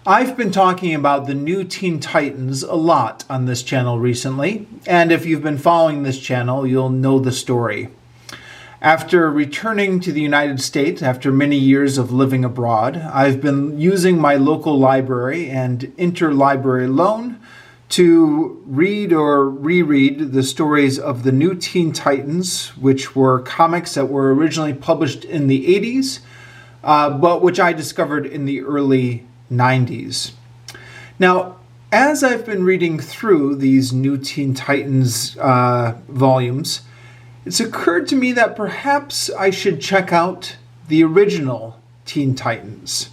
I've been talking about the new Teen Titans a lot on this channel recently, and if you've been following this channel, you'll know the story. After returning to the United States after many years of living abroad, I've been using my local library and interlibrary loan to read or reread the stories of the new Teen Titans, which were comics that were originally published in the 80s, but which I discovered in the early 90s. Now, as I've been reading through these new Teen Titans volumes, it's occurred to me that perhaps I should check out the original Teen Titans.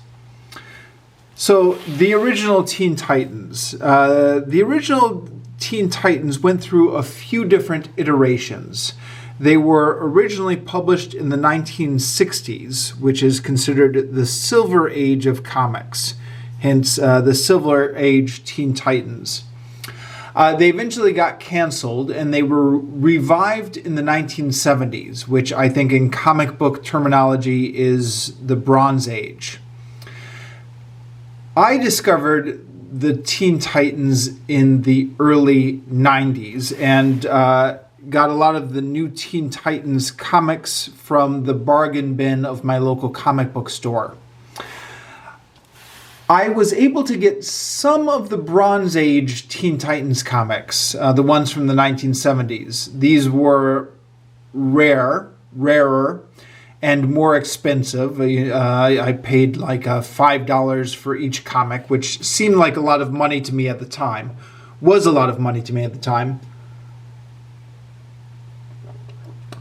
So, the original Teen Titans. The original Teen Titans went through a few different iterations. They were originally published in the 1960s, which is considered the Silver Age of comics, hence the Silver Age Teen Titans. They eventually got canceled, and they were revived in the 1970s, which I think in comic book terminology is the Bronze Age. I discovered the Teen Titans in the early 90s and got a lot of the new Teen Titans comics from the bargain bin of my local comic book store. I was able to get some of the Bronze Age Teen Titans comics, the ones from the 1970s. These were rarer, and more expensive. I paid like $5 for each comic, which seemed like a lot of money to me at the time. Was a lot of money to me at the time.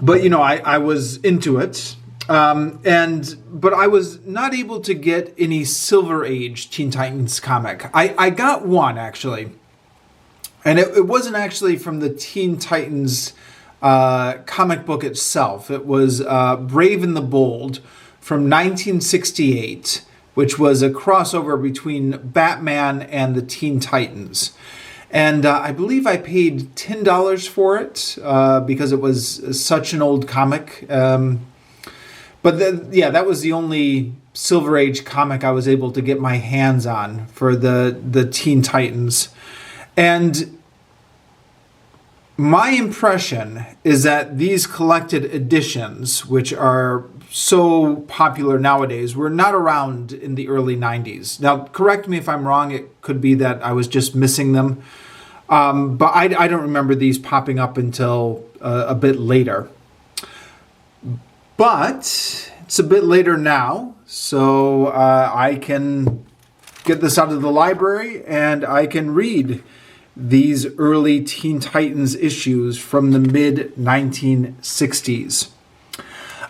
But, I was into it. But I was not able to get any Silver Age Teen Titans comic. I got one, actually. And it wasn't actually from the Teen Titans comic book itself. It was Brave and the Bold from 1968, which was a crossover between Batman and the Teen Titans. And I believe I paid $10 for it because it was such an old comic. But that was the only Silver Age comic I was able to get my hands on for the Teen Titans. And my impression is that these collected editions, which are so popular nowadays, were not around in the early 90s. Now, correct me if I'm wrong. It could be that I was just missing them. But I don't remember these popping up until a bit later. But it's a bit later now, so I can get this out of the library and I can read these early Teen Titans issues from the mid-1960s.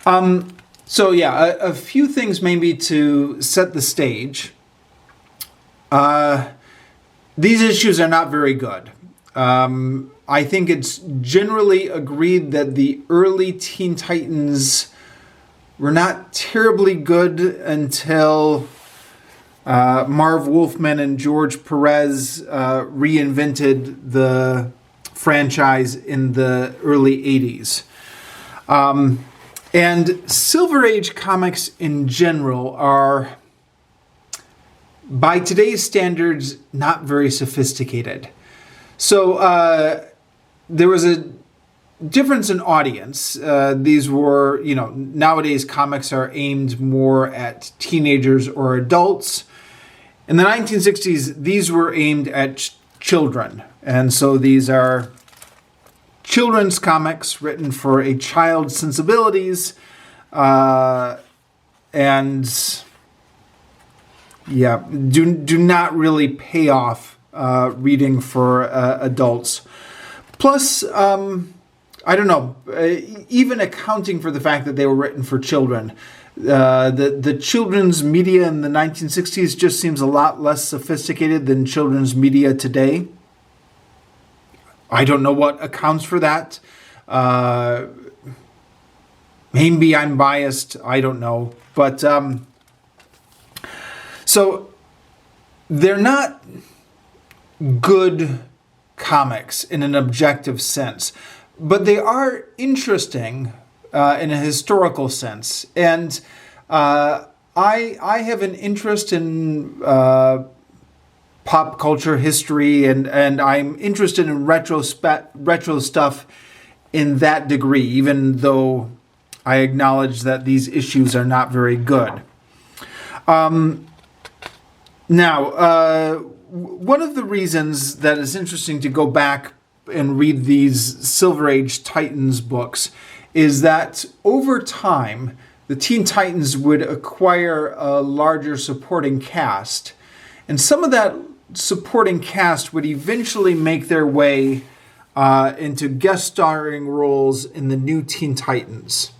A few things maybe to set the stage. These issues are not very good. I think it's generally agreed that the early Teen Titans were not terribly good until Marv Wolfman and George Perez reinvented the franchise in the early 80s. And Silver Age comics in general are, by today's standards, not very sophisticated. So there was a difference in audience. These were, nowadays comics are aimed more at teenagers or adults. In the 1960s, these were aimed at children. And so these are children's comics written for a child's sensibilities. Do not really pay off reading for adults. Plus, I don't know, even accounting for the fact that they were written for children, the children's media in the 1960s just seems a lot less sophisticated than children's media today. I don't know what accounts for that. Maybe I'm biased. I don't know. But so they're not good comics in an objective sense, but they are interesting in a historical sense. And I have an interest in pop culture history, and I'm interested in retro stuff in that degree, even though I acknowledge that these issues are not very good. Now, one of the reasons that it's interesting to go back and read these Silver Age Titans books is that over time, the Teen Titans would acquire a larger supporting cast. And some of that supporting cast would eventually make their way into guest starring roles in the New Teen Titans.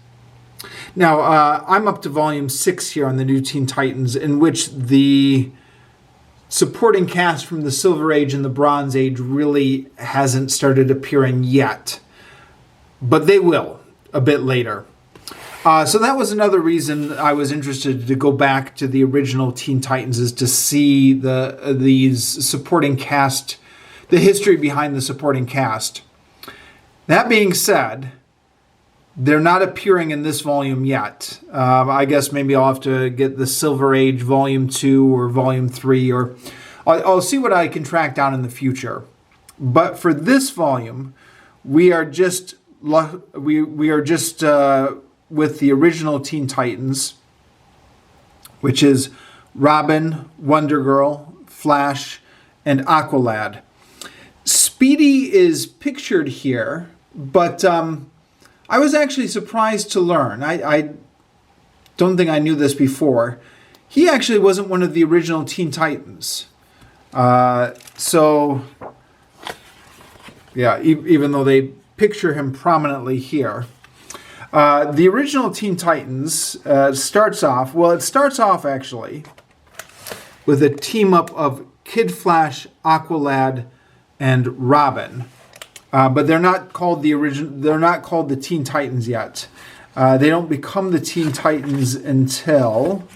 Now, I'm up to volume 6 here on the New Teen Titans, in which the supporting cast from the Silver Age and the Bronze Age really hasn't started appearing yet. But they will a bit later. So that was another reason I was interested to go back to the original Teen Titans, is to see these supporting cast, the history behind the supporting cast. That being said, they're not appearing in this volume yet. I guess maybe I'll have to get the Silver Age Volume 2 or Volume 3, or I'll see what I can track down in the future. But for this volume, we are just with the original Teen Titans, which is Robin, Wonder Girl, Flash, and Aqualad. Speedy is pictured here, but I was actually surprised to learn. I don't think I knew this before. He actually wasn't one of the original Teen Titans. So, yeah, even though they picture him prominently here. The original Teen Titans starts off actually with a team up of Kid Flash, Aqualad, and Robin. But they're not called they're not called the Teen Titans yet. They don't become the Teen Titans until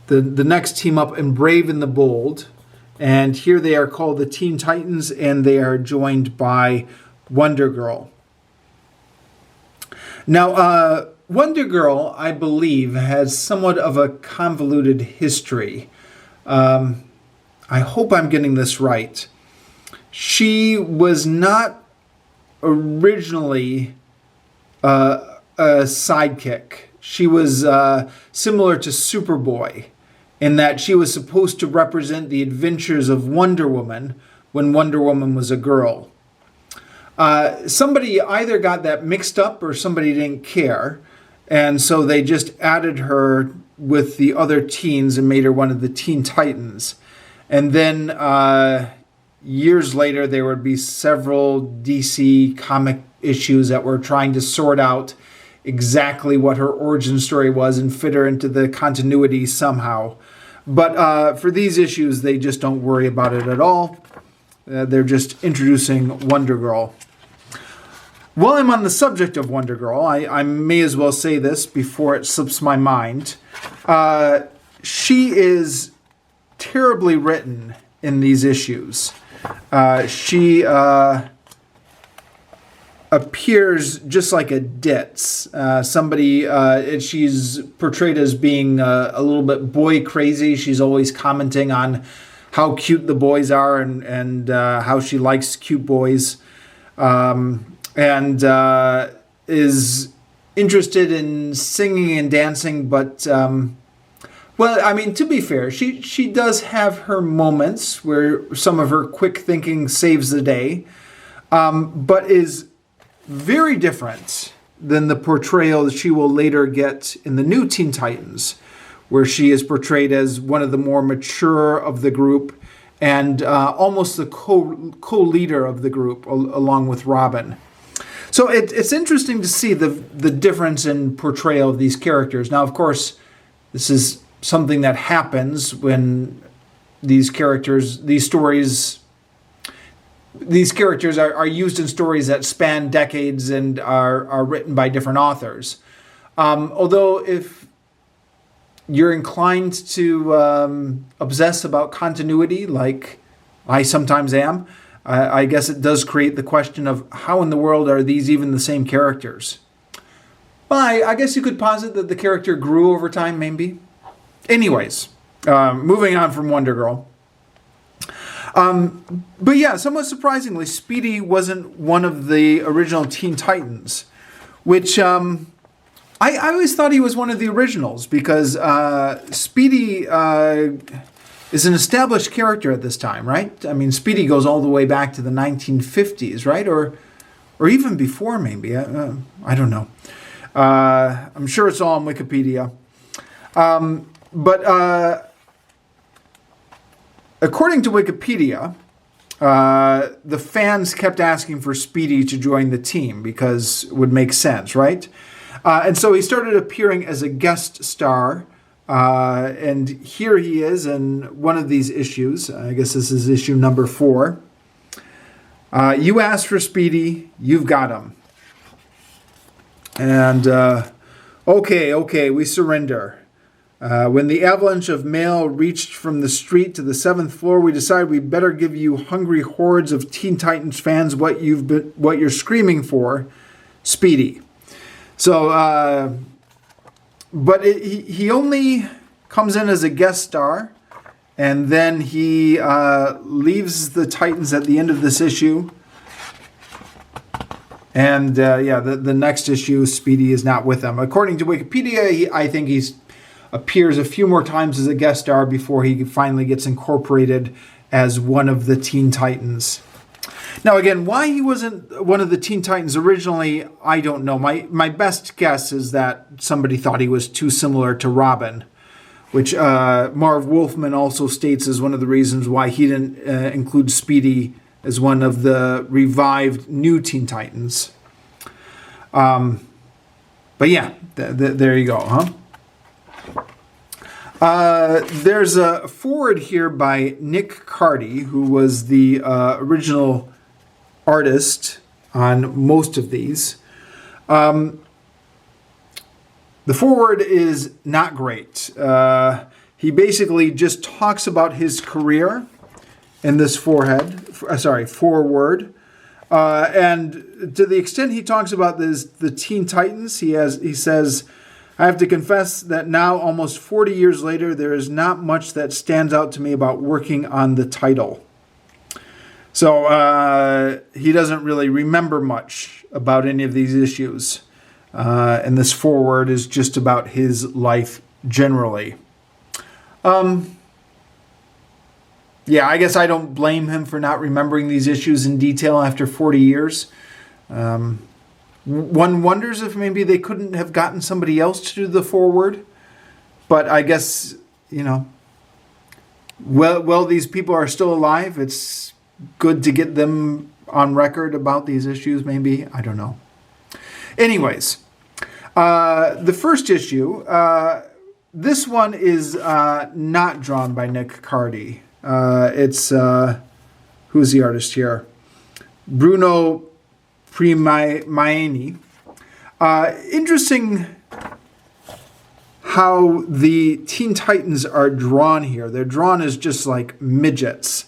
the next team up in Brave and the Bold. And here they are called the Teen Titans, and they are joined by Wonder Girl. Now, Wonder Girl, I believe, has somewhat of a convoluted history. I hope I'm getting this right. She was not originally a sidekick. She was similar to Superboy, in that she was supposed to represent the adventures of Wonder Woman when Wonder Woman was a girl. Somebody either got that mixed up or somebody didn't care, and so they just added her with the other teens and made her one of the Teen Titans. And then years later, there would be several DC comic issues that were trying to sort out exactly what her origin story was and fit her into the continuity somehow. But for these issues, they just don't worry about it at all. They're just introducing Wonder Girl. While I'm on the subject of Wonder Girl, I may as well say this before it slips my mind. She is terribly written in these issues. She appears just like a ditz. She's portrayed as being a little bit boy crazy. She's always commenting on how cute the boys are and how she likes cute boys. And is interested in singing and dancing, but well, I mean, to be fair, she does have her moments where some of her quick thinking saves the day, but is very different than the portrayal that she will later get in the new Teen Titans, where she is portrayed as one of the more mature of the group and almost the co-leader of the group, along with Robin. So it's interesting to see the difference in portrayal of these characters. Now, of course, this is something that happens when these characters are used in stories that span decades and are written by different authors. Although if you're inclined to obsess about continuity, like I sometimes am, I guess it does create the question of how in the world are these even the same characters? Well, I guess you could posit that the character grew over time, maybe. Anyways, Moving on from Wonder Girl. But yeah, somewhat surprisingly, Speedy wasn't one of the original Teen Titans, which I always thought he was one of the originals because Speedy is an established character at this time, right? I mean, Speedy goes all the way back to the 1950s, right? Or even before, maybe. I don't know. I'm sure it's all on Wikipedia. But according to Wikipedia, the fans kept asking for Speedy to join the team because it would make sense, right? And so he started appearing as a guest star. And here he is in one of these issues. I guess this is issue number 4. You asked for Speedy, you've got him. And, okay, we surrender. When the avalanche of mail reached from the street to the 7th floor, we decided we'd better give you hungry hordes of Teen Titans fans what you're screaming for, Speedy. So, but he only comes in as a guest star, and then he leaves the Titans at the end of this issue. And the next issue, Speedy is not with them. According to Wikipedia, I think he appears a few more times as a guest star before he finally gets incorporated as one of the Teen Titans. Now, again, why he wasn't one of the Teen Titans originally, I don't know. My best guess is that somebody thought he was too similar to Robin, which Marv Wolfman also states is one of the reasons why he didn't include Speedy as one of the revived new Teen Titans. But yeah, there you go, huh? There's a foreword here by Nick Cardy, who was the original artist on most of these. The foreword is not great. He basically just talks about his career in this foreword. And to the extent he talks about the Teen Titans, he says, I have to confess that now, almost 40 years later, there is not much that stands out to me about working on the title. So he doesn't really remember much about any of these issues. And this foreword is just about his life generally. Yeah, I guess I don't blame him for not remembering these issues in detail after 40 years. One wonders if maybe they couldn't have gotten somebody else to do the foreword. But I guess, well, these people are still alive. It's good to get them on record about these issues, maybe. I don't know. Anyways, the first issue, this one is not drawn by Nick Cardy. It's, who's the artist here? Bruno Premiani. Interesting how the Teen Titans are drawn here. They're drawn as just like midgets,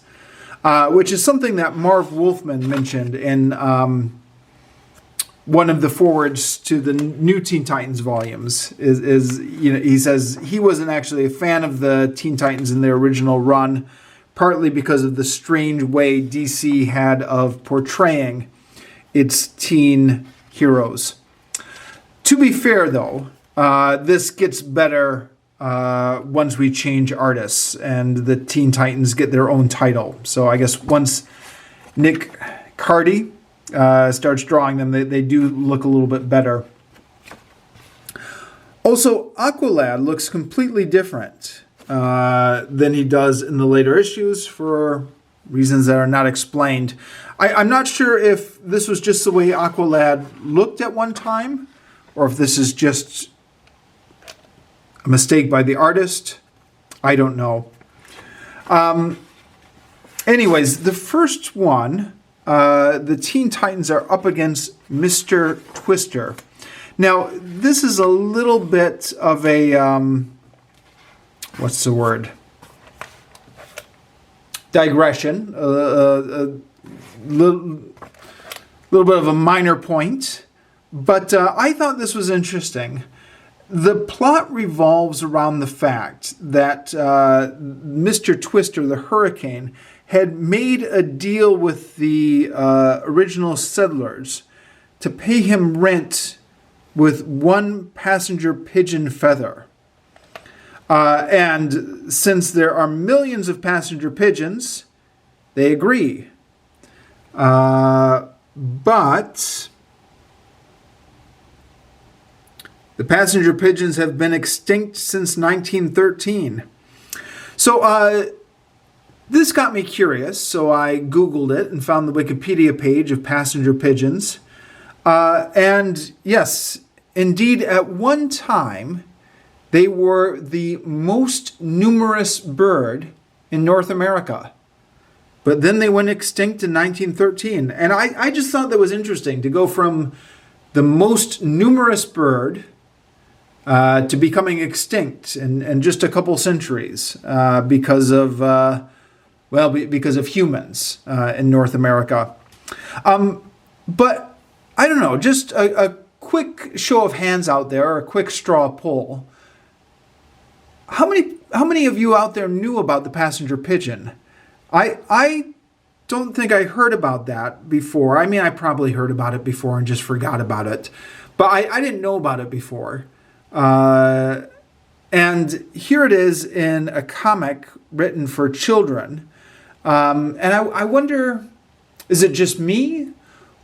which is something that Marv Wolfman mentioned in one of the forewords to the new Teen Titans volumes. He says he wasn't actually a fan of the Teen Titans in their original run, partly because of the strange way DC had of portraying its teen heroes. To be fair, though, this gets better once we change artists and the Teen Titans get their own title. So I guess once Nick Cardy starts drawing them, they do look a little bit better. Also, Aqualad looks completely different than he does in the later issues for reasons that are not explained. I'm not sure if this was just the way Aqualad looked at one time, or if this is just a mistake by the artist. I don't know. Anyways, the first one, the Teen Titans are up against Mr. Twister. Now, this is a little bit of a, what's the word? Digression, a little bit of a minor point, but I thought this was interesting. The plot revolves around the fact that Mr. Twister, the hurricane, had made a deal with the original settlers to pay him rent with one passenger pigeon feather. And since there are millions of passenger pigeons, they agree. But the passenger pigeons have been extinct since 1913. So this got me curious, so I Googled it and found the Wikipedia page of passenger pigeons. And yes, indeed, at one time, they were the most numerous bird in North America. But then they went extinct in 1913. And I just thought that was interesting to go from the most numerous bird to becoming extinct in just a couple centuries because of humans in North America. But I don't know, just a quick show of hands out there, or a quick straw poll. How many of you out there knew about the passenger pigeon? I don't think I heard about that before. I mean, I probably heard about it before and just forgot about it. But I didn't know about it before. And here it is in a comic written for children. And I wonder, is it just me?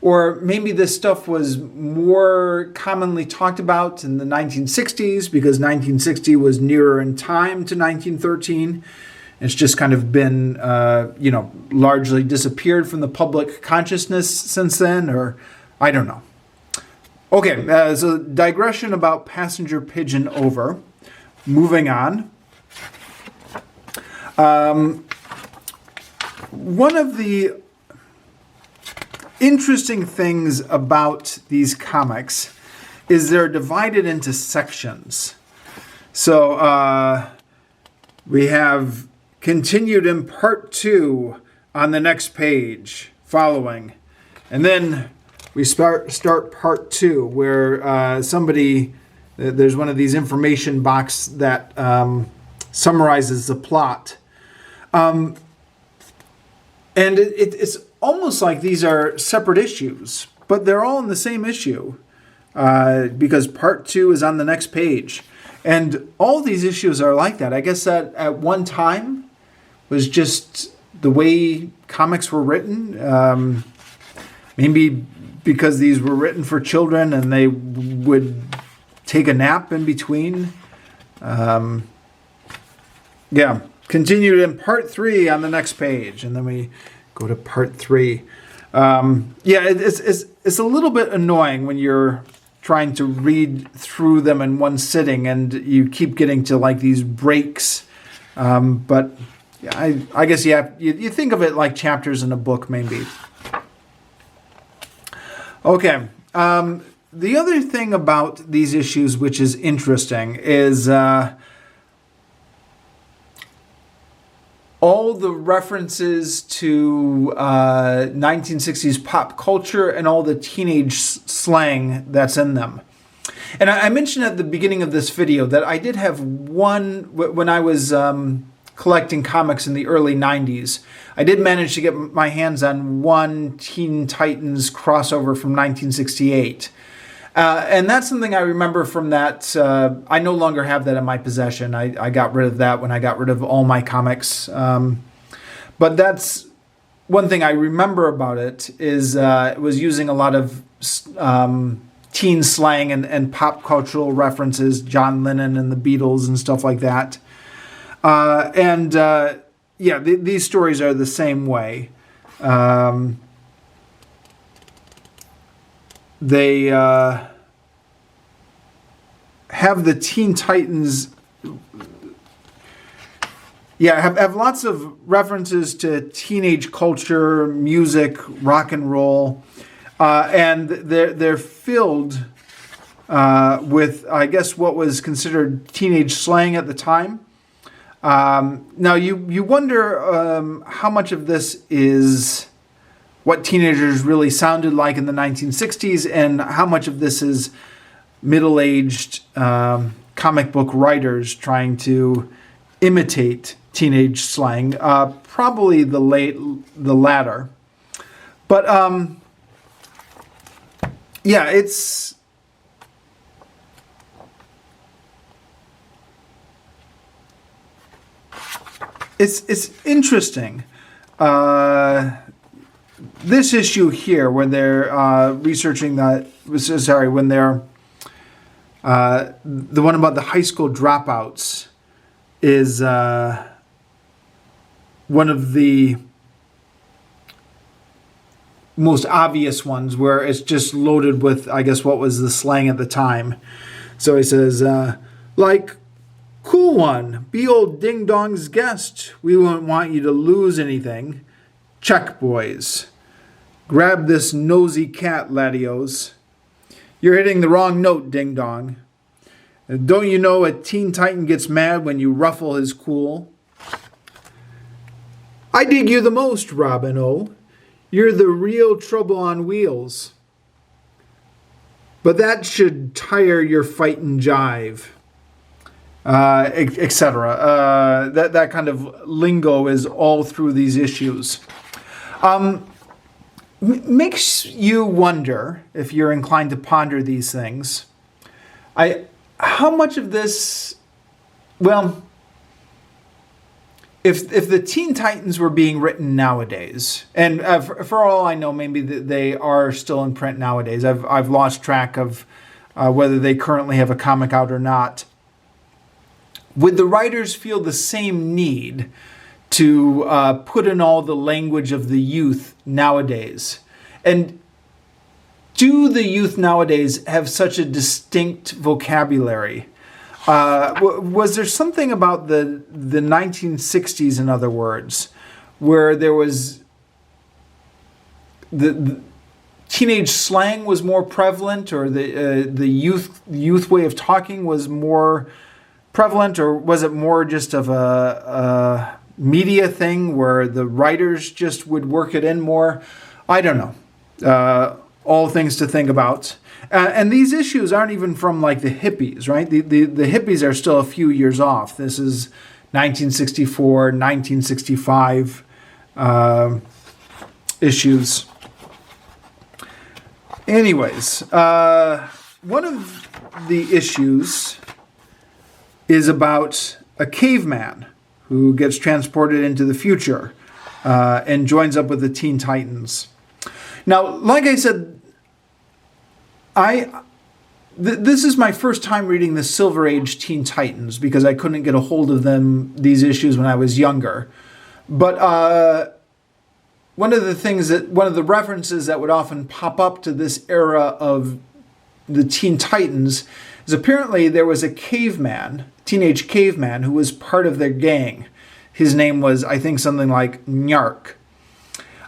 Or maybe this stuff was more commonly talked about in the 1960s, because 1960 was nearer in time to 1913. It's just kind of been, largely disappeared from the public consciousness since then, or I don't know. Okay, so digression about passenger pigeon over. Moving on. One of the interesting things about these comics is they're divided into sections. So we have continued in part 2 on the next page following. And then we start part 2 where there's one of these information box that summarizes the plot. And it's almost like these are separate issues, but they're all in the same issue because part 2 is on the next page. And all these issues are like that. I guess that at one time was just the way comics were written. Maybe because these were written for children and they would take a nap in between. Continued in part 3 on the next page. And then we go to part 3. It's a little bit annoying when you're trying to read through them in one sitting and you keep getting to like these breaks. But yeah, I guess you think of it like chapters in a book, maybe. Okay. The other thing about these issues, which is interesting, is all the references to 1960s pop culture and all the teenage slang that's in them. And I mentioned at the beginning of this video that I did have one, when I was collecting comics in the early 90s, I did manage to get my hands on one Teen Titans crossover from 1968. And that's something I remember from that. I no longer have that in my possession. I got rid of that when I got rid of all my comics. But that's one thing I remember about it is it was using a lot of teen slang and pop cultural references, John Lennon and the Beatles and stuff like that. These stories are the same way. They have the Teen Titans. Have lots of references to teenage culture, music, rock and roll, and they're filled with, I guess, what was considered teenage slang at the time. Now you wonder how much of this is what teenagers really sounded like in the 1960s, and how much of this is middle-aged comic book writers trying to imitate teenage slang. Probably the latter. But yeah, it's interesting. This issue here, when they're researching that, when they're the one about the high school dropouts is one of the most obvious ones, where it's just loaded with, I guess, what was the slang at the time. So he says, like, cool one, be old Ding Dong's guest. We won't want you to lose anything. Check, boys. Grab this nosy cat, laddios. You're hitting the wrong note, Ding Dong. And don't you know a Teen Titan gets mad when you ruffle his cool? I dig you the most, Robin O. You're the real trouble on wheels. But that should tire your fightin' jive. Etc. That kind of lingo is all through these issues. Makes you wonder, if you're inclined to ponder these things, how much of this, well, if the Teen Titans were being written nowadays, and for all I know, maybe they are still in print nowadays. I've lost track of whether they currently have a comic out or not. Would the writers feel the same need to put in all the language of the youth nowadays? And do the youth nowadays have such a distinct vocabulary? Was there something about the 1960s, in other words, where there was the teenage slang was more prevalent, or the youth way of talking was more prevalent, or was it more just of a media thing where the writers just would work it in more? I don't know. All things to think about. And these issues aren't even from like the hippies, right? The hippies are still a few years off. This is 1964, 1965 issues. Anyways, one of the issues is about a caveman who gets transported into the future and joins up with the Teen Titans. Now, like I said, this is my first time reading the Silver Age Teen Titans because I couldn't get a hold of these issues when I was younger. But one of the references that would often pop up to this era of the Teen Titans is apparently there was a teenage caveman, who was part of their gang. His name was, I think, something like Nyark.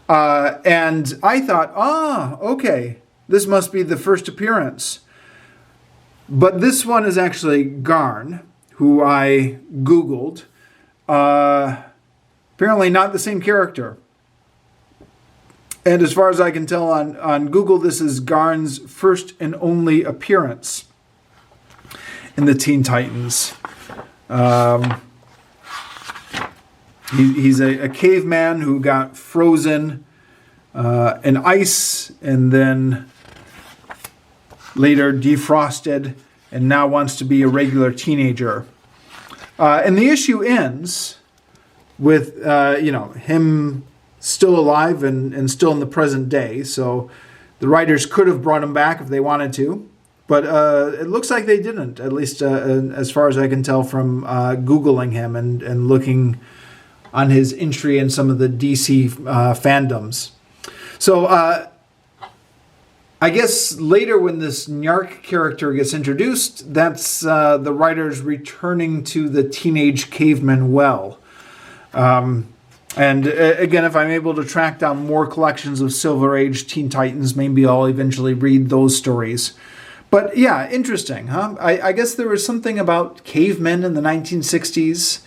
And I thought, okay, this must be the first appearance. But this one is actually Garn, who I Googled. Apparently not the same character. And as far as I can tell on Google, this is Garn's first and only appearance in the Teen Titans. He's a caveman who got frozen in ice and then later defrosted and now wants to be a regular teenager. And the issue ends with him still alive and still in the present day. So the writers could have brought him back if they wanted to. But it looks like they didn't, at least as far as I can tell from Googling him and looking on his entry in some of the DC fandoms. So I guess later when this Nyark character gets introduced, that's the writers returning to the teenage caveman well. And again, if I'm able to track down more collections of Silver Age Teen Titans, maybe I'll eventually read those stories. But yeah, interesting, huh? I guess there was something about cavemen in the 1960s.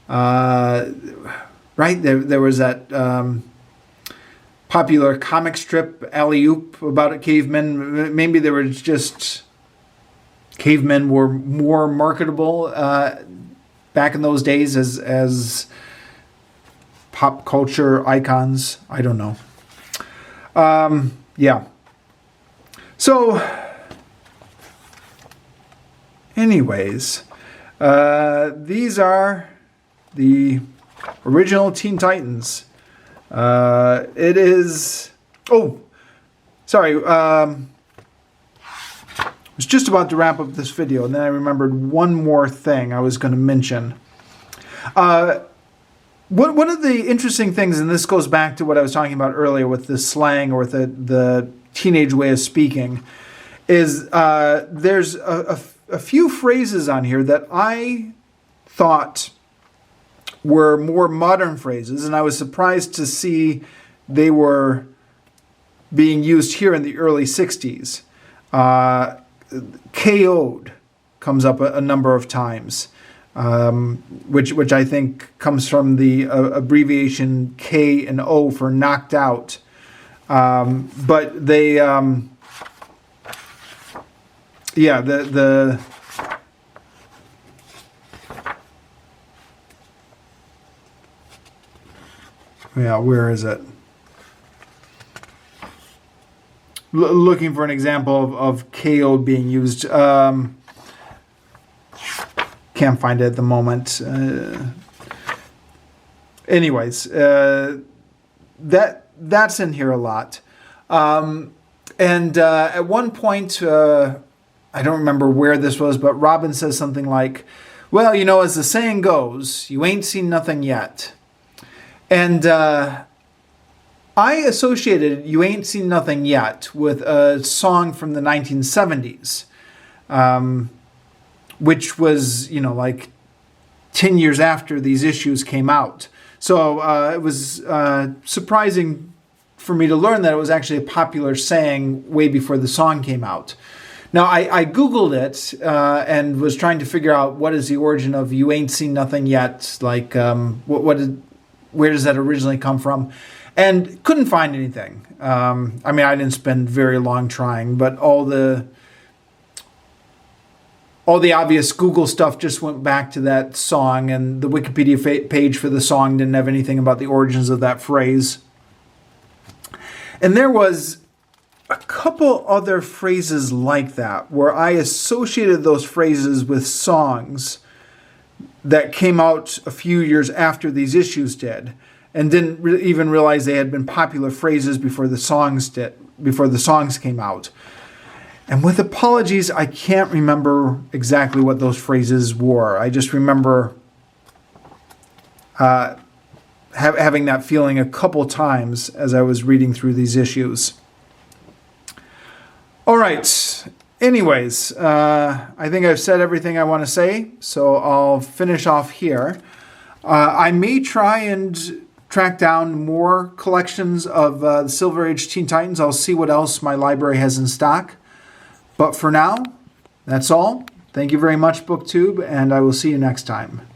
Right? There was that popular comic strip, Alley Oop, about a caveman. Maybe there was just cavemen were more marketable back in those days as pop culture icons. I don't know. Yeah. So, anyways, these are the original Teen Titans. It is... Oh, sorry. I was just about to wrap up this video, and then I remembered one more thing I was going to mention. One of the interesting things, and this goes back to what I was talking about earlier with the slang or the teenage way of speaking, is there's a few phrases on here that I thought were more modern phrases, and I was surprised to see they were being used here in the early 60s. KO'd comes up a number of times, which I think comes from the abbreviation K and O for knocked out. But they, yeah, yeah, where is it? Looking for an example of KO being used. Can't find it at the moment. Anyways, that's in here a lot. And at one point, I don't remember where this was, but Robin says something like, well, you know, as the saying goes, you ain't seen nothing yet. And I associated You Ain't Seen Nothing Yet with a song from the 1970s, which was, you know, like 10 years after these issues came out. So it was surprising for me to learn that it was actually a popular saying way before the song came out. Now, I Googled it and was trying to figure out what is the origin of You Ain't Seen Nothing Yet, like where does that originally come from? And couldn't find anything. I mean, I didn't spend very long trying, but all the obvious Google stuff just went back to that song, and the Wikipedia page for the song didn't have anything about the origins of that phrase. And there was a couple other phrases like that where I associated those phrases with songs that came out a few years after these issues did, and didn't even realize they had been popular phrases before the songs came out. And with apologies, I can't remember exactly what those phrases were. I just remember having that feeling a couple times as I was reading through these issues. All right. Anyways, I think I've said everything I want to say, so I'll finish off here. I may try and track down more collections of the Silver Age Teen Titans. I'll see what else my library has in stock. But for now, that's all. Thank you very much, BookTube, and I will see you next time.